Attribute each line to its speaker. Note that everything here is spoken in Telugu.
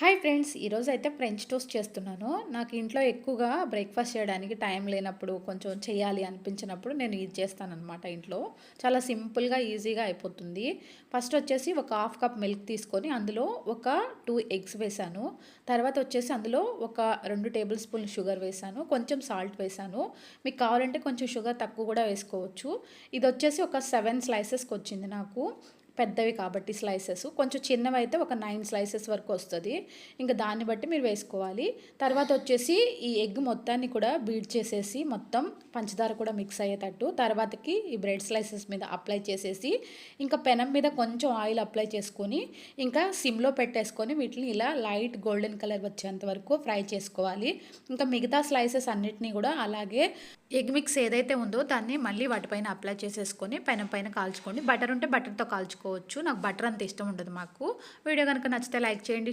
Speaker 1: హాయ్ ఫ్రెండ్స్, ఈరోజు అయితే ఫ్రెంచ్ టోస్ట్ చేస్తున్నాను. నాకు ఇంట్లో ఎక్కువగా బ్రేక్ఫాస్ట్ చేయడానికి టైం లేనప్పుడు, కొంచెం చేయాలి అనిపించినప్పుడు నేను ఇది చేస్తానన్నమాట ఇంట్లో. చాలా సింపుల్గా, ఈజీగా అయిపోతుంది. ఫస్ట్ వచ్చేసి ఒక హాఫ్ కప్ మిల్క్ తీసుకొని అందులో ఒక 2 ఎగ్స్ వేసాను. తర్వాత వచ్చేసి అందులో ఒక 2 టేబుల్ స్పూన్ షుగర్ వేసాను. కొంచెం సాల్ట్ వేసాను. మీకు కావాలంటే కొంచెం షుగర్ తక్కువ కూడా వేసుకోవచ్చు. ఇది వచ్చేసి ఒక 7 స్లైసెస్కి వచ్చింది నాకు. పెద్దవి కాబట్టి స్లైసెస్ కొంచెం చిన్నవి అయితే ఒక 9 స్లైసెస్ వరకు వస్తుంది. ఇంకా దాన్ని బట్టి మీరు వేసుకోవాలి. తర్వాత వచ్చేసి ఈ ఎగ్ మొత్తాన్ని కూడా బీట్ చేసేసి మొత్తం పంచదార కూడా మిక్స్ అయ్యేటట్టు తర్వాతకి ఈ బ్రెడ్ స్లైసెస్ మీద అప్లై చేసేసి ఇంకా పెనం మీద కొంచెం ఆయిల్ అప్లై చేసుకొని ఇంకా సిమ్లో పెట్టేసుకొని వీటిని ఇలా లైట్ గోల్డెన్ కలర్ వచ్చేంత వరకు ఫ్రై చేసుకోవాలి. ఇంకా మిగతా స్లైసెస్ అన్నిటినీ కూడా అలాగే ఎగ్ మిక్స్ ఏదైతే ఉందో దాన్ని మళ్ళీ వాటిపైన అప్లై చేసేసుకొని పెనం పైన కాల్చుకోండి. బటర్ ఉంటే బటర్తో కాల్చుకోవచ్చు. నాకు బటర్ అంత ఇష్టం ఉండదు. వీడియో కనుక నచ్చితే లైక్ చేయండి.